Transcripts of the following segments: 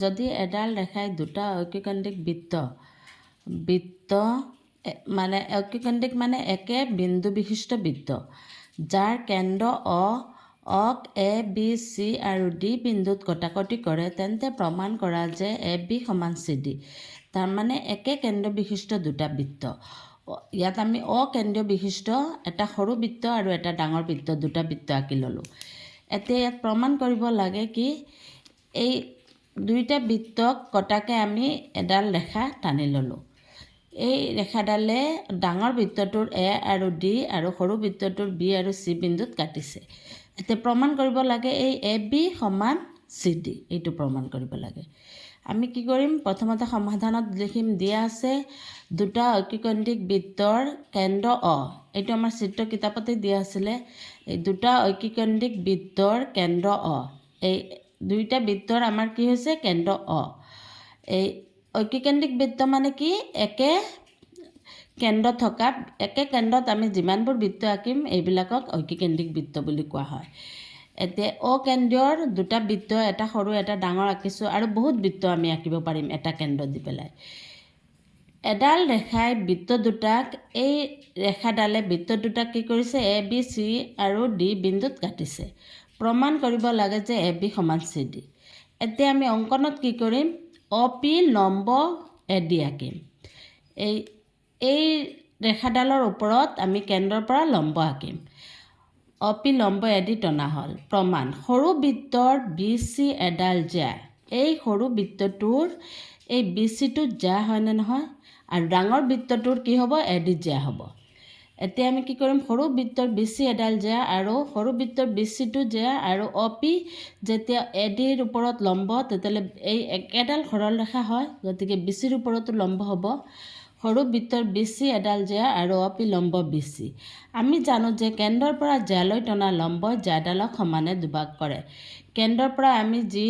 যদি এডাল ৰেখাই দুটা ঐক্যকেন্দ্ৰিক বৃত্ত মানে ঐক্যকেন্দ্ৰিক মানে একে বিন্দু বিশিষ্ট বৃত্ত যাৰ কেন্দ্ৰ অক এ বি চি আৰু ডি বিন্দুত কটাকটি কৰে তেন্তে প্ৰমাণ কৰা যে এ বি সমান চি ডি। তাৰমানে একে কেন্দ্ৰ বিশিষ্ট দুটা বৃত্ত। ইয়াত আমি অকেন্দ্ৰীয় বিশিষ্ট এটা সৰু বৃত্ত আৰু এটা ডাঙৰ বৃত্ত দুটা বৃত্ত আঁকি ল'লোঁ। এতিয়া ইয়াত প্ৰমাণ কৰিব লাগে কি এই দুইটা বৃত্তক কটাকে আমি এডাল ৰেখা টানি ল'লোঁ। এই ৰেখাডালে ডাঙৰ বৃত্তটোৰ এ আৰু ডি আৰু সৰু বৃত্তটোৰ বি আৰু চি বিন্দুত কাটিছে। এতিয়া প্ৰমাণ কৰিব লাগে এই এ বি সমান চি ডি, এইটো প্ৰমাণ কৰিব লাগে। আমি কি কৰিম, প্ৰথমতে সমাধানত লিখিম দিয়া আছে দুটা ঐক্যকেন্দ্ৰিক বৃত্তৰ কেন্দ্ৰ এইটো আমাৰ চিত্ৰ কিতাপতে দিয়া আছিলে। এই দুটা ঐক্যকেন্দ্ৰিক বৃত্তৰ কেন্দ্ৰ এই দুইটা বৃত্তৰ আমাৰ কি হৈছে কেন্দ্ৰ এই ঐক্যকেন্দ্ৰিক বৃত্ত মানে কি একে কেন্দ্ৰ থকা একে কেন্দ্ৰত আমি যিমানবোৰ বৃত্ত আঁকিম এইবিলাকক ঐক্যকেন্দ্ৰিক বৃত্ত বুলি কোৱা হয়। এতিয়া অকেন্দ্ৰীয়ৰ দুটা বৃত্ত এটা সৰু এটা ডাঙৰ আঁকিছোঁ আৰু বহুত বৃত্ত আমি আঁকিব পাৰিম এটা কেন্দ্ৰ দি পেলাই। এডাল ৰেখাই বৃত্ত দুটাক এই ৰেখাডালে বৃত্ত দুটাক কি কৰিছে এ বি চি আৰু ডি বিন্দুত কাটিছে। প্ৰমাণ কৰিব লাগে যে এ বি সমান চি ডি। এতিয়া আমি অংকনত কি কৰিম, অ পি লম্ব এ ডি আঁকিম। এই ৰেখাডালৰ ওপৰত আমি কেন্দ্ৰৰ পৰা লম্ব আঁকিম। অ পি লম্ব এ ডি টনা হ'ল। প্ৰমাণ, সৰু বৃত্তৰ বি চি এডাল জ্যা। এই সৰু বৃত্তটোৰ এই বি চিটো জ্যা হয়নে নহয়, আৰু ডাঙৰ বৃত্তটোৰ কি হ'ব এ ডি জ্যা হ'ব। এতিয়া আমি কি কৰিম, সৰু বৃত্তৰ বি চি এডাল জ্যা আৰু সৰু বৃত্তৰ বি চিটো জ্যা আৰু অ পি যেতিয়া এ ডিৰ ওপৰত লম্ব তেতিয়াহ'লে এই একেডাল সৰল ৰেখা হয়, গতিকে বি চিৰ ওপৰতো লম্ব হ'ব। সৰু বৃত্তৰ বি চি এডাল জ্যা আৰু অ পি লম্ব বি চি। আমি জানো যে কেন্দ্ৰৰ পৰা জ্যালৈ টনা লম্বই জ্যাডালক সমানে দুভাগ কৰে। কেন্দ্ৰৰ পৰা আমি যি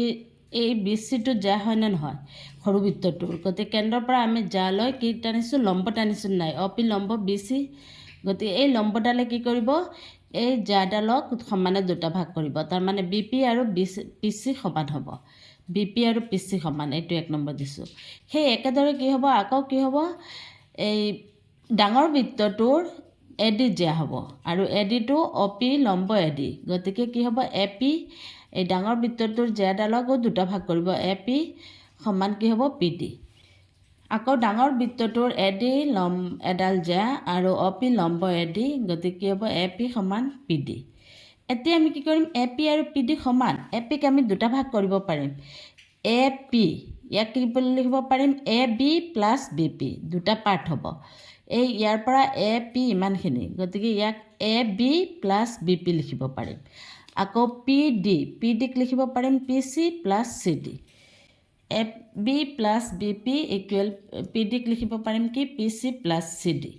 এই বি চিটো জ্যা হয়নে নহয় সৰু বৃত্তটোৰ, গতিকে কেন্দ্ৰৰ পৰা আমি জ্যালৈ কি টানিছোঁ লম্ব টানিছোঁ নাই অ পি লম্ব বি চি। গতিকে এই লম্বডালে কি কৰিব এই জ্যাডালক সমানে দুটা ভাগ কৰিব। তাৰমানে বি পি আৰু পি চি সমান হ'ব। বি পি আৰু পি চি সমান, এইটো 1 নম্বৰ দিছোঁ। সেই একেদৰে কি হ'ব, আকৌ কি হ'ব, এই ডাঙৰ বৃত্তটোৰ এ ডি জ্যা হ'ব আৰু এ ডিটো অ পি লম্ব এ ডি। গতিকে কি হ'ব এ পি এই ডাঙৰ বৃত্তটোৰ জ্যাডালকো দুটা ভাগ কৰিব, এ পি সমান কি হ'ব পি ডি। আকৌ ডাঙৰ বৃত্তটোৰ এ ডি এডাল জ্যা আৰু অ পি লম্ব এ ডি, গতিকে কি হ'ব এ পি সমান পি ডি। এতিয়া আমি কি কৰিম, এ পি আৰু পি ডি সমান, এ পিক আমি দুটা ভাগ কৰিব পাৰিম। এ পি ইয়াক কি বুলি লিখিব পাৰিম, A B plus B P, দুটা পাৰ্ট হ'ব। এই ইয়াৰ পৰা এ পি ইমানখিনি, গতিকে ইয়াক A B plus B P লিখিব পাৰিম। আকৌ পি ডিক লিখিব পাৰিম P C plus C D. A B plus B P equal P ডিক লিখিব পাৰিম কি P C plus C D.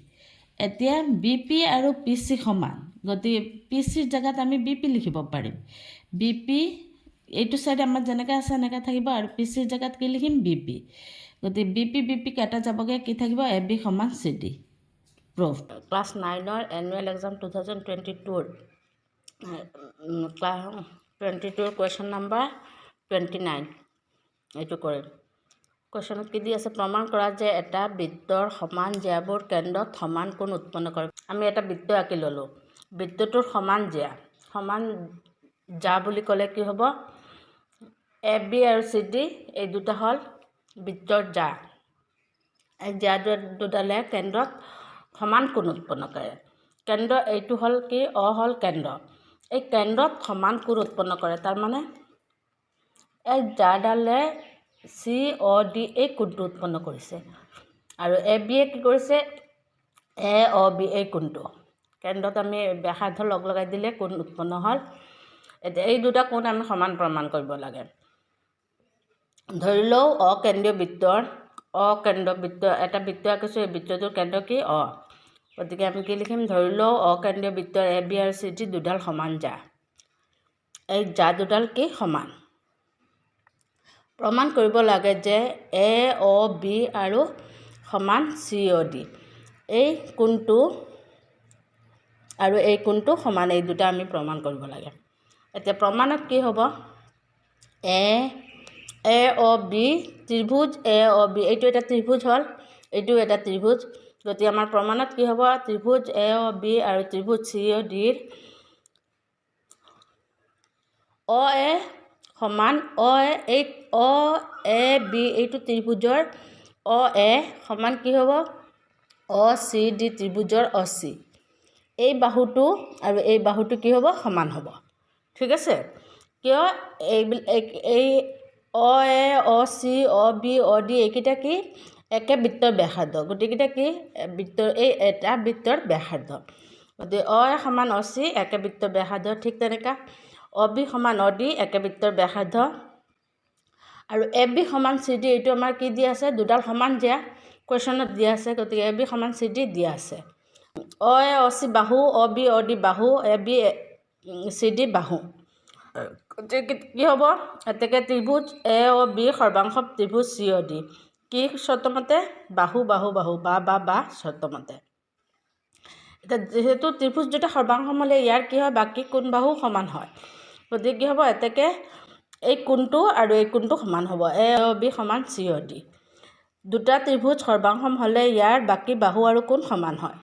এতিয়া বি পি আৰু পি চি সমান, গতিকে পি চিৰ জেগাত আমি বি পি লিখিব পাৰিম। বি পি এইটো ছাইড আমাৰ যেনেকৈ আছে এনেকৈ থাকিব আৰু পি চিৰ জেগাত কি লিখিম বি পি। গতিকে বি পি কাটা যাবগৈ, কি থাকিব এ বি সমান চি ডি। প্ৰুফ। ক্লাছ 9ৰ এনুৱেল এক্সাম 2022ৰ ক্লাছ 22ৰ কুৱেশ্যন নাম্বাৰ 29 এইটো কৰিম। কুৱেশ্যনত কি দি আছে, প্ৰমাণ কৰা যে এটা বৃত্তৰ সমান জ্যাবোৰ কেন্দ্ৰত সমান কোণ উৎপন্ন কৰে। আমি এটা বৃত্ত আঁকি ল'লোঁ, বৃত্তটোৰ সমান জ্যা বুলি ক'লে কি হ'ব, এ বি আৰু চি ডি এই দুটা হ'ল বৃত্তৰ জ্যা। এই জ্যা দুডালে কেন্দ্ৰত সমান কোণ উৎপন্ন কৰে। কেন্দ্ৰ এইটো হ'ল কি হ'ল কেন্দ্ৰ, এই কেন্দ্ৰত সমান কোণ উৎপন্ন কৰে। তাৰমানে এই জ্যাডালে চি অ ডি এই কোণটো উৎপন্ন কৰিছে আৰু এ বিয়ে কি কৰিছে এ অ বি এই কোণটো। কেন্দ্ৰত আমি ব্যাসাৰ্ধ লগাই দিলে কোণ উৎপন্ন হ'ল। এতিয়া এই দুটা কোণ আমি সমান প্ৰমাণ কৰিব লাগে। ধৰি লওঁ অকেন্দ্ৰীয় বৃত্ত এটা বৃত্ত আঁকিছোঁ, এই বৃত্তটোৰ কেন্দ্ৰ কি গতিকে আমি কি লিখিম, ধৰি লওঁ অকেন্দ্ৰীয় বৃত্তৰ এ বি আৰু চি ডি দুডাল সমান জ্যা। এই জ্যা দুডাল কি সমান। প্ৰমাণ কৰিব লাগে যে এ অ বি আৰু সমান চি অ ডি, এই কোণটো আৰু এই কোণটো সমান, এই দুটা আমি প্ৰমাণ কৰিব লাগে। এতিয়া প্ৰমাণত কি হ'ব, এ এ অ বি ত্ৰিভুজ এ অ বি এইটো এটা ত্ৰিভুজ হ'ল, এইটো এটা ত্ৰিভুজ। গতিকে আমাৰ প্ৰমাণত কি হ'ব, ত্ৰিভুজ এ অ বি আৰু ত্ৰিভুজ চি অ ডিৰ অ এ সমান অ এ বি এইটো ত্ৰিভুজৰ অ এ সমান কি হ'ব, অ চি ডি ত্ৰিভুজৰ অ চি। এই বাহুটো আৰু এই বাহুটো কি হ'ব, সমান হ'ব। ঠিক আছে, কিয় এই অ এ অ চি অ বি অ ডি এইকেইটা কি একে বৃত্তৰ ব্যাসাৰ্ধ, গোটেইকেইটা কি এই এটা বৃত্তৰ ব্যাসাৰ্ধ। গতিকে অ এ সমান অ চি একে বৃত্তৰ ব্যাসাৰ্ধ। ঠিক তেনেকৈ অ বি সমান অ ডি একে বৃত্তৰ ব্যাসাৰ্ধ। আৰু এ বি সমান চি ডি এইটো আমাৰ কি দিয়া আছে, দুডাল সমান দিয়া কুৱেশ্যনত দিয়া আছে। গতিকে এ বি সমান চি ডি দিয়া আছে। অ এ অ চি বাহু, অ বি অ ডি বাহু, এ বি চি ডি বাহু। গতিকে কি হ'ব, এতেকে ত্ৰিভুজ এ অ বি সৰ্বাংশ ত্ৰিভুজ চি অ ডি কি চৰ্তমতে, বাহু বাহু বাহু বা চৰ্তমতে। এতিয়া যিহেতু ত্ৰিভুজ দুটা সৰ্বাংশ হ'লে ইয়াৰ কি হয়, বাকী কোণ বাহু সমান হয়। গতিকে কি হ'ব, এতেকে এই কোণটো আৰু এই কোণটো সমান হ'ব, এ অ বি সমান চি অ ডি। দুটা ত্ৰিভুজ সৰ্বাংশ হ'লে ইয়াৰ বাকী বাহু আৰু কোণ সমান হয়।